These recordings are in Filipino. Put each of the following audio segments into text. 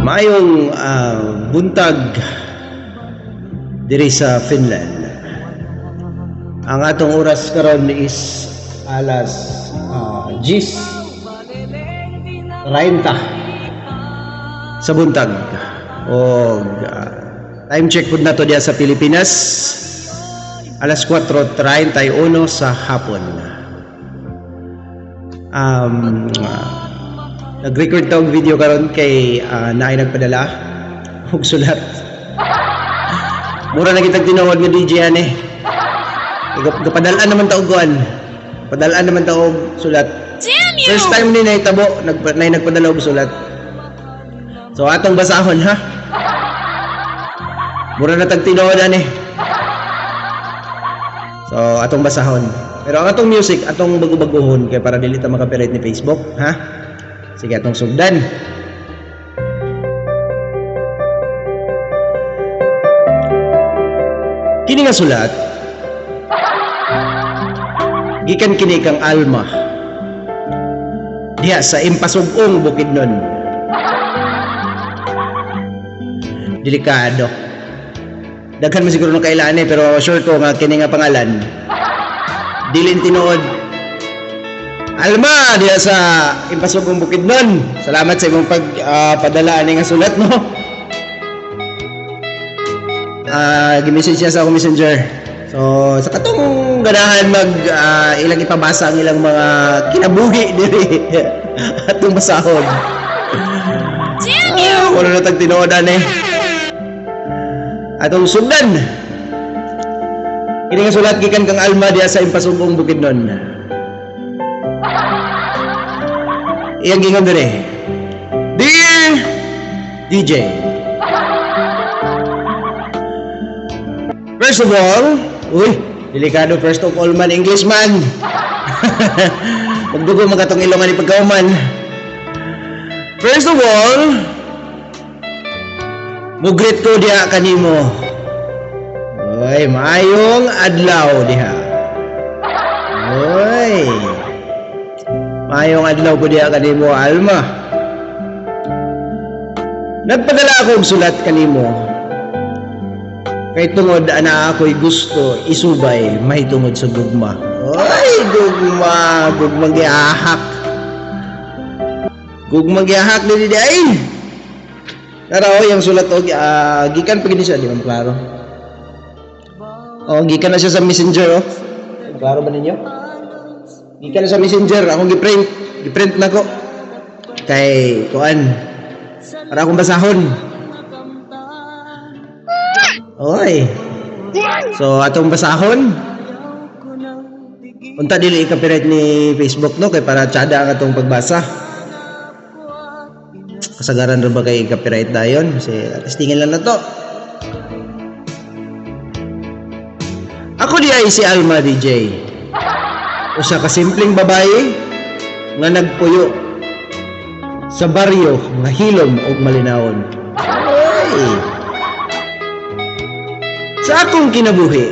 Maayong buntag diri sa Finland. Ang atong oras karon is alas 10:30 sa buntag. O time check pud nato diya sa Pilipinas. Alas 4:31 sa hapon. Nag-record tawag video karon kay naay nagpadala og sulat. Mura na kitag tinawag nga DJ ani. Gapadalaan naman taog kuan. Padalaan naman taog sulat. First time ni nahitabo nagpadala og sulat. So atong basahon ha. Mura na tag tinawag ani. So atong basahon. Pero ang atong music atong bago-baguhon kay para dili ta maka-copyright ni Facebook, ha? Sige atong sugdan. Kini nga sulat gikan kini kang Alma diha sa Impasugong Bukidnon. Delikado. Daghan man siguro ng kailan pero sure ko nga kini nga pangalan dilin tinuod Alma diya sa Impasugong Bukidnon. Salamat sa imong pagpadala ani nga sulat, no? Gi-message siya sa akong messenger. So sa katong ganahan mag ilang ipabasa ang ilang mga kinabuhi diri atong basahon. Damn you! Wala na tag tinuod ani. Atong sugdan. Kini nga sulat gikan kang Alma diya sa Impasugong Bukidnon. Iyang gingon dire. Dear DJ, first of all, delikado first of all man English man. Magdugo magatong ilongan ni pagkauman. First of all, mugrit ko diha kanimo. Oy, maayong adlaw diha. Oy. Maayong adlaw ko diha kanimo, Alma. Nagpadala ako og sulat kanimo. Kay tungod ana ako'y gusto isubay mahitungod sa gugma. Oy, gugma giahak. Gugma giahak dili di ay. Naraw yung sulat og gikan pa gid siya di man klaro. Oh, gikan na siya sa Messenger, oh. Klaro ba ninyo? Gikan na sa Messenger, akong giprint na ko. Kay kuan. Para akong basahon. Oy. So atong basahon. Unta dili i-copyright ni Facebook, no, kay para tsada ang atong pagbasa. Kasagaran ra ba kay copyright dayon? Kasi testingin lang na to. Ako di ay si Alma DJ. Usa ka simpleng babae nga nagpuyo sa baryo nga hilom ug malinawon. Ay. Sa akong kinabuhi,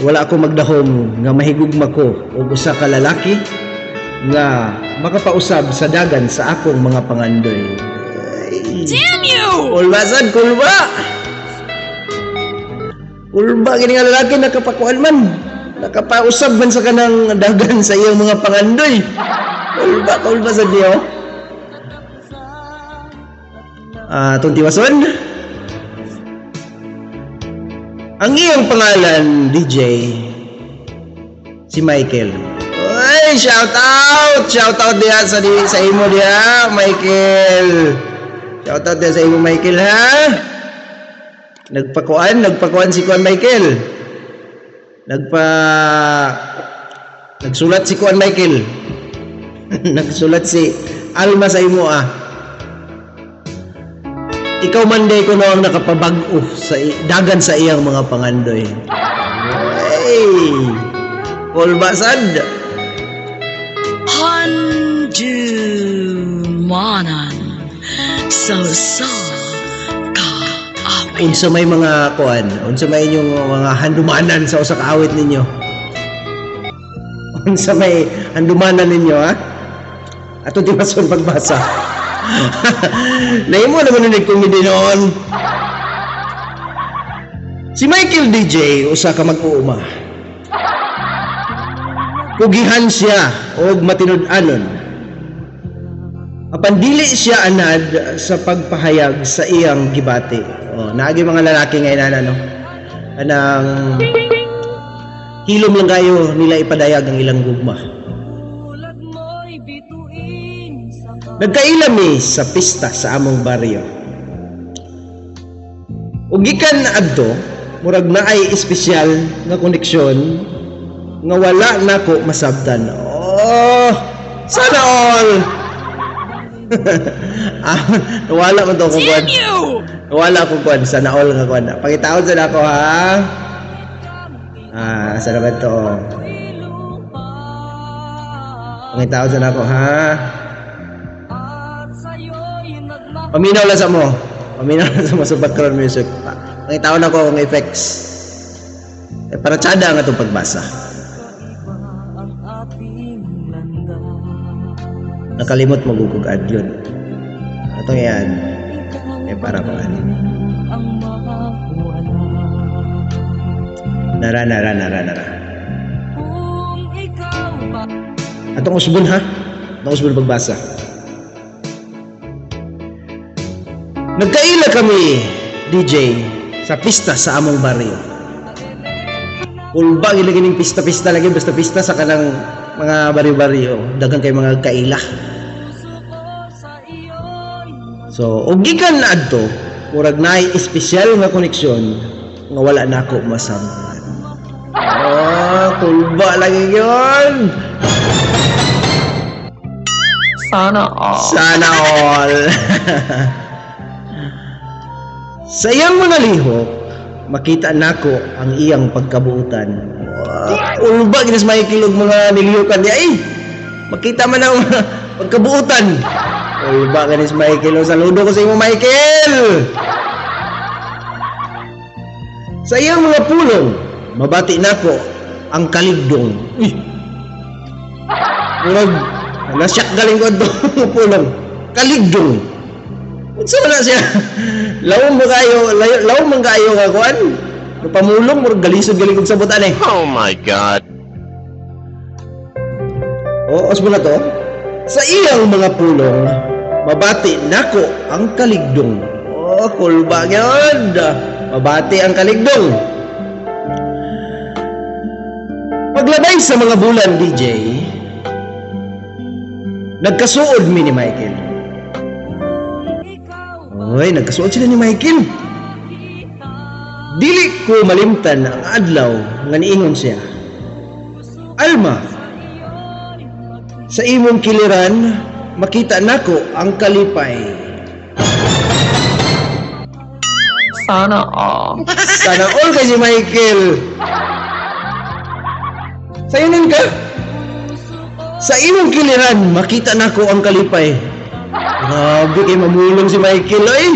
wala akong magdahom nga mahigugma ko og usa ka lalaki nga makapausab sa dagan sa akong mga pangandoy. Ay. Damn you! Kulbasad, kulba! Kulba gini nga lalaki nakapakuan man. Nakapausab man sa kanang dagan sa iyong mga pangandoy. Kulba sa diyo. Itong tiwason. Ang iyong pangalan, DJ, si Michael. Oy, shout out diya sa imo diya, Michael. Shout out diya sa imo, Michael, ha? Nagpakuan si Kuan Michael. Nagsulat si Kuan Michael. Nagsulat si Alma sa imo, Ikaw man day ko no ang nakapabag-o sa dagan sa iyang mga pangandoy. Hey! Kulbasad. Handumanan. So. Unsa may mga kuan, unsa may inyong mga handumanan sa usa ka awit ninyo. Unsa may handumanan ninyo, ha? Ato di masun pagbasa. Nahimo naman yung comedy noon. Si Michael DJ, usa ka mag-uuma. Kugihan siya og matinud-anon. Apan dili siya anad sa pagpahayag sa iyang gibati. Naagi mga lalaki ngayon no. Anang hilom lang kayo nila ipadayag ang ilang gugma. Nagkailami sa pista sa among baryo. Ug gikan adto, murag naay espesyal nga koneksyon nga wala nako masabtan. Sana all. Nawala man to ko kwan. Nawala ko kwan, sana all nga kwan. Pangitaon sa nako ha. Sana ba to? Pangitaon sa nako ha. Paminaw lang sa mo. Paminaw lang sa mo sa background music. Pangitaon ako ang effects. Para tsada nga itong pagbasa. Nakalimot magugugad yun. Ito yan. Para ko ano. Nara. Atong usbon ha. Atong usbon pagbasa. Nagkaila kami, DJ, sa pista sa among baryo. Kulba, ilagay ng pista-pista lagi, basta pista sa kanang mga baryo-baryo. Dagang kay mga kaila. So, og gikan na adto, murag naay espesyal nga koneksyon nga wala na ako masamtan. Kulba lagi yun! Sana all. Sana all. Sa iyang mga lihok, makita nako ang iyang pagkabuutan. Ulba ginas Michael og mga nilihukan niya. Makita man ang pagkabuutan. Ulba ginas Michael. Saludo ko sa imo, Michael. Sa iyang mga pulong, mabati nako ang kaligdong. Murag nasyak galing ko do pulong. Kaligdong. Unsa na siya? Lawom man kayo nga kuan. Pamulong murag galisod galing og sabutan eh. Oh my God. Osmo na to. Sa iyang mga pulong, mabati nako ang kaligdong. Kulba gyud. Mabati ang kaligdong. Paglabay sa mga bulan, DJ, nagkasuod mi ni Michael. Nagkasuot sila ni Michael. Dili ko malimtan ang adlaw nga niingon siya. Alma, sa imong kiliran, makita nako ang kalipay. Sana all. Sana all kay si Michael. Sayunin ka? Sa imong kiliran, makita nako ang kalipay. Grabe kay mamulong si Michael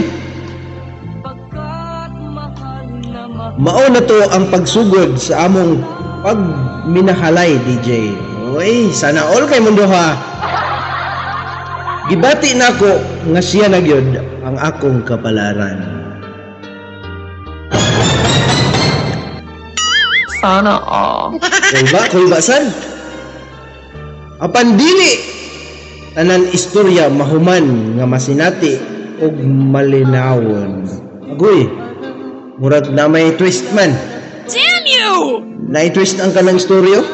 Mao na to ang pagsugod sa among pagminahalay, DJ. Sana all kay mundo ha. Gibati nako nga siya na gyud ang akong kapalaran. Sana all. Kulba sad. Apan dili tanan istorya mahuman nga masinati og malinawon. Agoy, murag na may twist man. Damn you! Na-twist ang kanang istorya?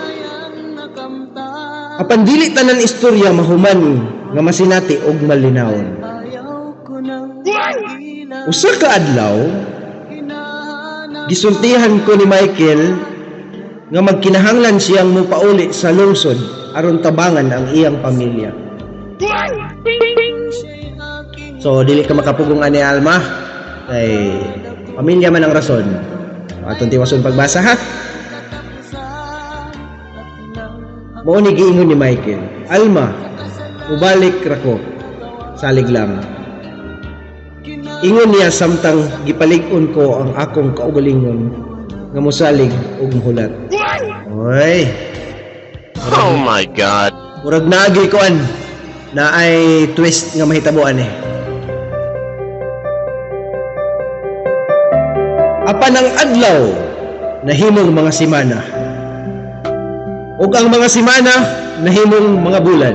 Apan dili tanan istorya mahuman nga masinati og malinawon. Usa ka adlaw, gisultihan ko ni Michael nga magkinahanglan siyang mupauli sa lungsod aron tabangan ang iyang pamilya. So, dili ka makapugong ani Alma. Ay, pamilya man ang rason. Atong tiwason pagbasa ha. Mao ni giingon ni Michael, Alma, ubalik ra ko. Salig lang. Ingon niya samtang gipalig-on ko ang akong kaugalingon nga mosalig og muhulat. Oh my God. Murag naagi kuan. na ay twist nga mahitabuan eh. Apan ang adlaw nahimong mga simana, ug ang mga simana nahimong mga bulan.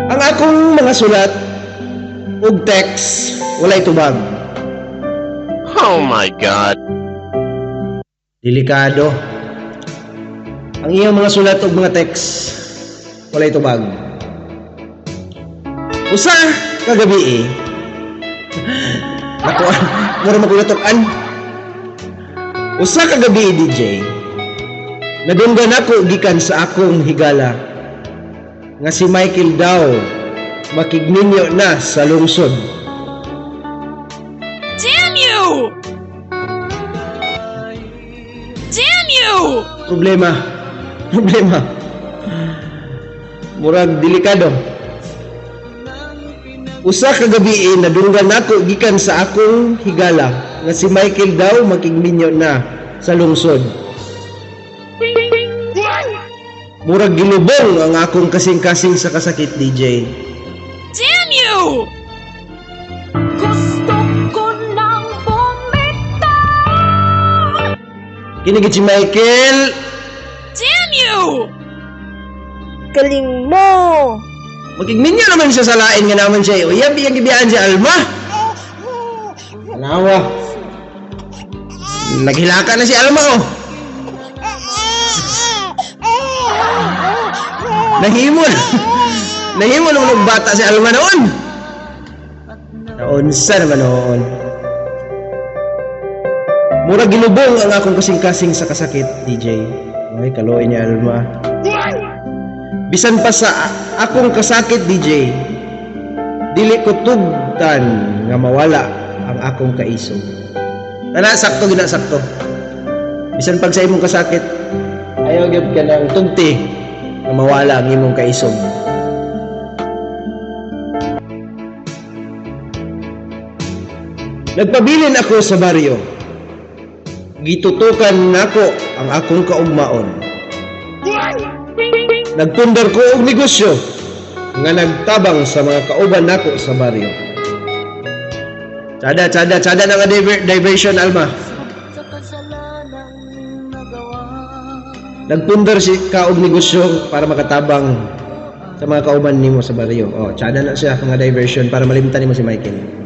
Ang akong mga sulat ug text walay tubag. Oh my God. Delikado. Ang iyang mga sulat ug mga text walay tubag. Usa kagabi ako mura magulatokan. Usa kagabi DJ. Nadunggan ako gikan sa akong higala nga si Michael daw makigninyo na sa lungsod. Damn you! Damn you! Problema. Murag delikado. Usa ka gabi nadunggan nako gikan sa akong higala nga si Michael daw makigninyo na sa lungsod. Murag gilubong ang akong kasing-kasing sa kasakit DJ. Damn you! Gusto ko nang bumitaw! Kinigit si Michael. Damn you! Galing mo! Makigninyo naman siya sa lain nga naman siya. Uyab iyang gibiyaan si Alma. Anawa. Naghilaka na si Alma oh. Nahimol naman ng bata si Alma noon. Naunsa naman noon. Mura gilubong ang akong kasing-kasing sa kasakit, DJ. Ay, kaloy ni Alma. Bisan pa sa akong kasakit, DJ, dili ko tugtan nga mawala ang akong kaisog. Sakto gina sakto. Bisan pag sa imong kasakit, ayaw gyud ka ng tugti nga mawala ang imong kaisog. Nagpabilin ako sa baryo. Gitutukan nako ang akong kaugmaon. Nagpundar ko og negosyo nga nagtabang sa mga kauban nako sa baryo. Tsada na nga diversion, Alma. Nagpundar si ka og negosyo para makatabang sa mga kauban nimo sa baryo. Oh, tsada na siya nga diversion para malimtan nimo si Michael.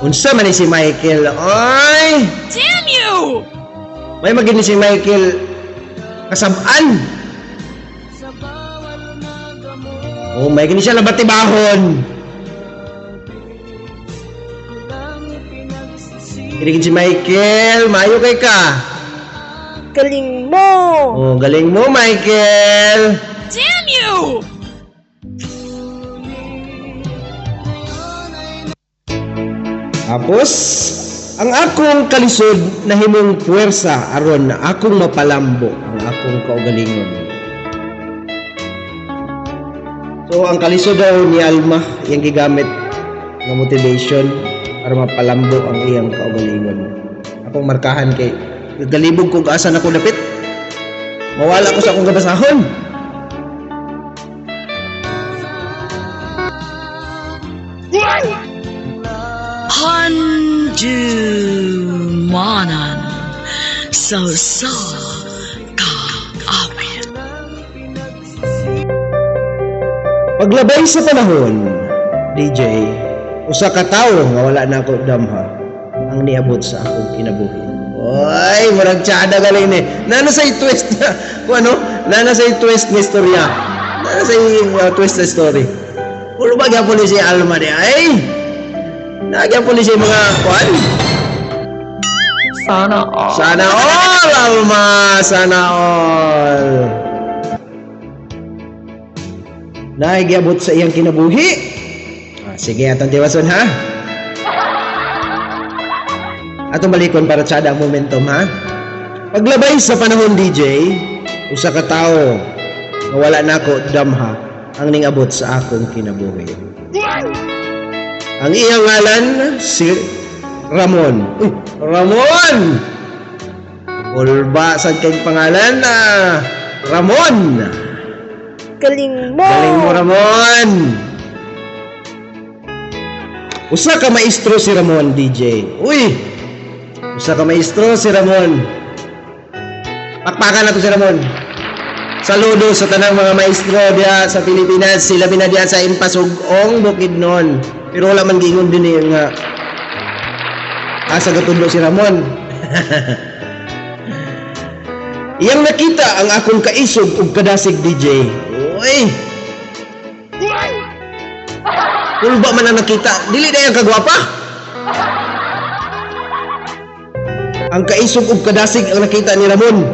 Unsa man ni si Michael? Oy! Damn you! May magini si Michael kasab-an. Oh, may gini siya labatibahon. Kinigin si Michael, mayo kay ka. Galing mo! Oh, galing mo, Michael. Damn you! Tapos, ang akong kalisod nahimong puwersa aron na akong mapalambo ang akong kaugalingon. So, ang kalisod daw ni Alma, iyang gigamit ng motivation para mapalambo ang iyang kaugalingon. Akong markahan kay galibog kung asan ako dapit. Mawala ko sa akong gabasahon. Handumanan so ka awit. Paglabay sa panahon, DJ, usa ka tawo nga wala na ako damha ang niabot sa akong kinabuhi. Oy, murag tsada galing ni. Nana sa twist na, kung ano, nana sa twist na istorya. Nana sa twist na story. Ulo ba gyapon ni si Alma di ay? Nagyapon ni si mga kwan? Sana all. Sana all, Alma! Sana all! Nagyabot sa iyang kinabuhi. Sige, atong tiwason ha. Atong balikon para tsada ang momentum ha. Paglabay sa panahon DJ, usa ka tawo nga wala nako damha ang ningabot sa akong kinabuhi. Ang iyang ngalan si Ramon. Uy, Ramon! Ulba sa kay pangalan na Ramon. Galing mo! Galing mo, Ramon! Usa ka maestro si Ramon, DJ. Uy! Usa ka maestro si Ramon. Pakpakan na to si Ramon. Saludo sa tanang mga maestro diya sa Pilipinas. Sila binadiya sa Impasugong Bukidnon. Pero wala man gingon din yung asa gatundo si Ramon. Iyang nakita ang akong kaisog ug kadasig, DJ. Uy! Kulba man ang nakita, dili na yung kagwapa. Ang kaisog ug kadasig ang nakita ni Ramon.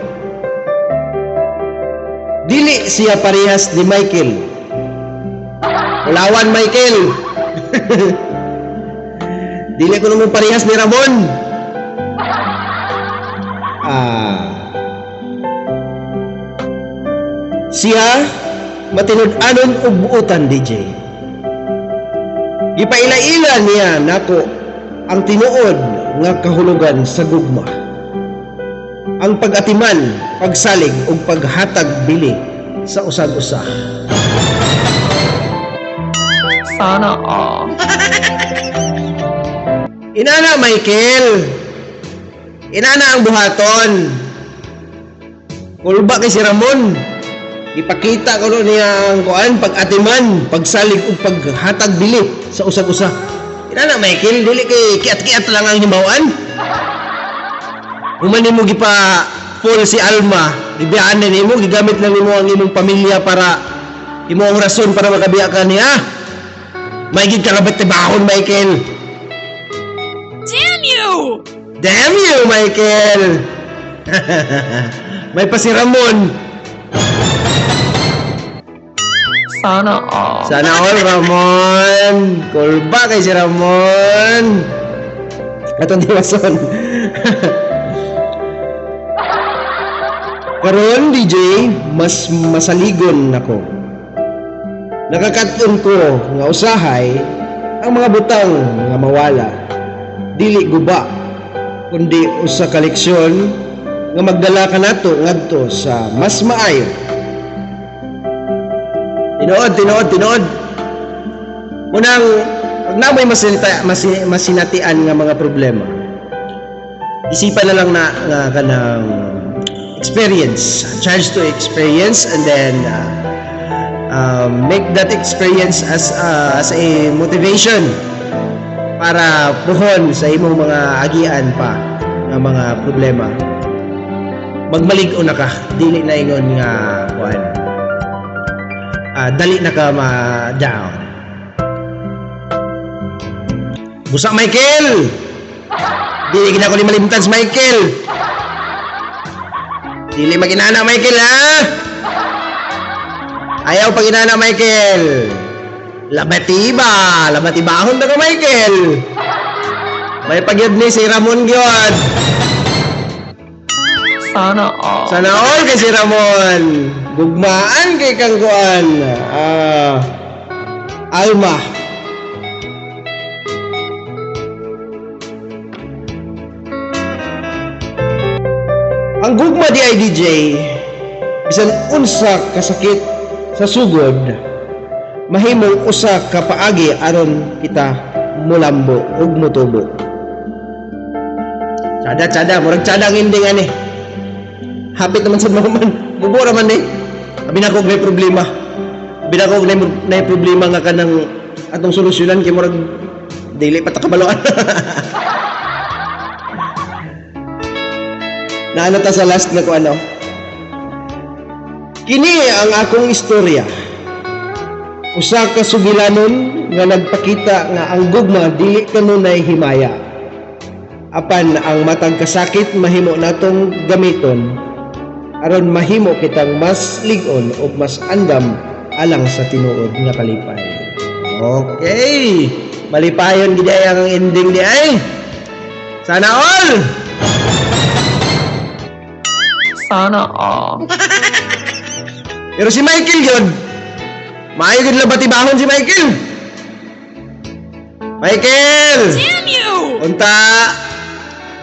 Dili siya parehas ni Michael. Ulawan, Michael. Dili ko naman parehas ni Ramon. Siya matinud-anon og buutan, DJ. Gipaila-ila niya nako ang tinuod nga kahulugan sa gugma. Ang pag-atiman, pagsalig ug paghatag bili sa usag-usa. Sana all. Inana, Michael. Inana ang buhaton. Kulba kay si Ramon. Ipakita ko niya ang kuan, pag-atiman, pagsalig ug paghatag bili sa usag-usa. Inana, Michael, dili kay kiat-kiat lang ang himawan. Umani mo gipa full si Alma, ibiyaan na nimo, gigamit lang nimo ang imong pamilya para imo ang rason para makabiya ka niya. Maigid ka rabat tibahon, Michael. Damn you! Damn you, Michael. May pa si Ramon. Sana all. Sana all, Ramon. Kulba kay si Ramon. Atong diwason. Karon, DJ, mas masaligon nako. Nakakaton ko nga usahay ang mga butang nga mawala. Dili guba, kundi usa ka leksyon nga magdala ka nato ngadto sa mas maayo. Tinood. Unang, pag namoy masinatian nga mga problema, isipan na lang na kanang experience, chance to experience, and then make that experience as a motivation para puhon sa imong mga agian pa nga mga problema. Magmalig-o na ka, dili na ingon nga kuan. Dali na ka ma-down. Busa, Michael! Dili gina ko ni malimtan si Michael. Dili maginana, Michael, ha? Ayaw pag inana, Michael. Labatibahon na ka, Michael. May pagyod ni si Ramon gyud. Sana all. Sana all kay si Ramon. Gugmaan kay kang kuan. Alma. Ang gugma di ay DJ, bisan unsa kasakit sa sugod, mahimong usa ka paagi aron kita mulambo ug mutubo. Tsada, murag tsada ang ending ani. Hapit naman sa maman, bubo naman eh. Abi na ko may problema. Abi na ko may problema nga kanang atong solusyonan kay murag dili pa ta kabaloan. Naano ta sa last na ko ano. Kini ang akong istorya. Usa ka sugilanon nga nagpakita nga ang gugma dili kanunay himaya. Apan ang matag kasakit mahimo natong gamiton aron mahimo kitang mas lig-on o mas andam alang sa tinuod nga kalipay. Okay, malipayon gid ay ang ending di ay. Sana all. Sana all. Pero si Michael yun, maayo gid labatibahon si Michael. Michael! Damn you! Unta,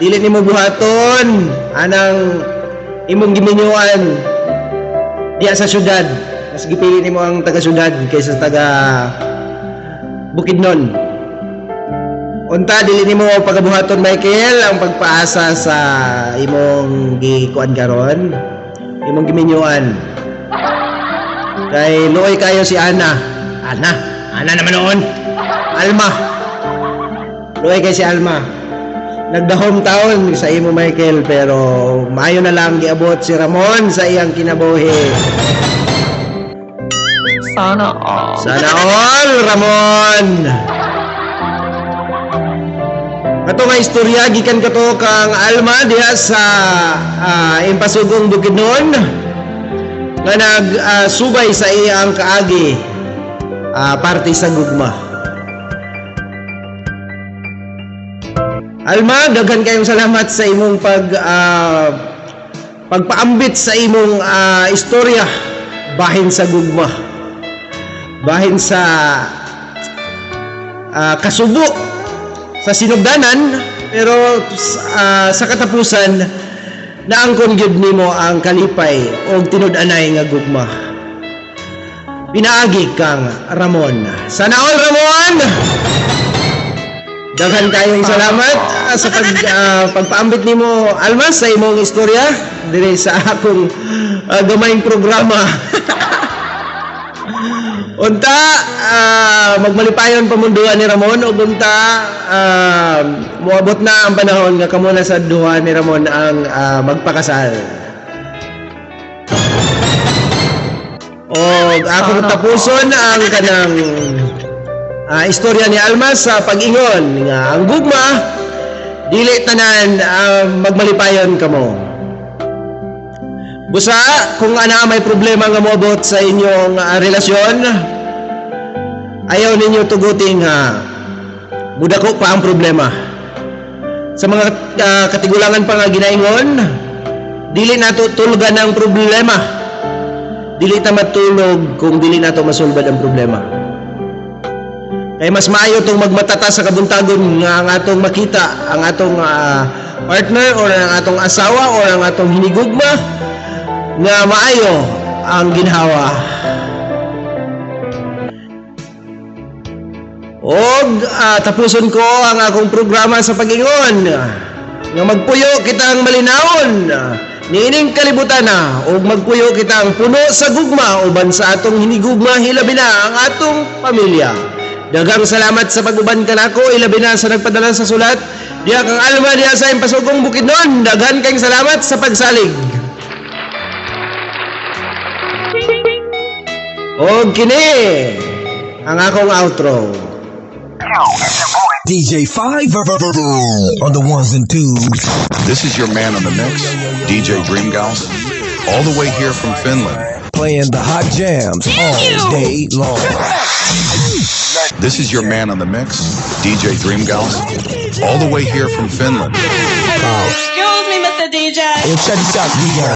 dili nimo buhaton anang imong giminyuan diya sa syudad. Mas gipili nimo ang taga-syudad kaysa taga Bukidnon. Unta dili nimo pagabuhaton Michael ang pagpaasa sa imong gikuan karon, imong giminyuan. Kay luoy kayo si Ana naman noon. Alma. Luoy kay si Alma. Nagdahom taon sa imo Michael pero maayo na lang giabot si Ramon sa iyang kinabuhi. Sana all. Sana all, Ramon. Kato nga istorya gikan kato kang Alma diha sa Impasugong Bukidnon nga nagsubay sa iyang kaagi parte sa gugma. Alma, daghan kayong salamat sa imong pagpaambit sa imong istorya bahin sa gugma. Bahin sa kasubo sa sinugdanan pero sa katapusan naangkon gyud nimo ang kalipay o tinud-anay nga gugma. Pinaagi kang Ramon. Sana all, Ramon! Daghan kayong salamat sa pagpaambit nimo Alma sa imong istorya diri sa akong gamayng programa. Unta magmalipayon pamunduan ni Ramon ug unta moabot na ang panahon nga kamo na sa duha ni Ramon ang magpakasal. Og akong tapuson ang kanang istorya ni Alma sa pag-ingon nga ang gugma dili tanan magmalipayon kamo. Busa kung ana may problema nga moabot sa inyong relasyon, ayaw ninyo tuguting mudako pa ang problema. Sa mga katigulangan pa nga ginaingon, dili nato tulugan ang problema. Dili ta matulog kung dili nato masulbad ang problema. Kaya mas maayo tong magmatata sa kabuntagon nga ang atong makita ang atong partner o ang atong asawa o ang atong hinigugma nga maayo ang ginhawa. Og tapuson ko ang akong programa sa pag-ingon nga magpuyo kitang malinawon niining kalibutan og magpuyo kitang puno sa gugma uban sa atong hinigugma hilabi na ang atong pamilya. Daghang salamat sa pag-uban kanako ilabi na sa nagpadala sa sulat diha kang Alma diha sa Impasugong Bukidnon. Daghan kayong salamat sa pagsalig. Og kini ang akong outro. DJ 5 on the ones and twos. This is your man on the mix, DJ Dreamgals, all the way here from Finland. Playing the hot jams all day long. This is your man on the mix, DJ Dreamgals, all the way here from Finland. Excuse me, Mr. DJ. Hey, check this out, DJ.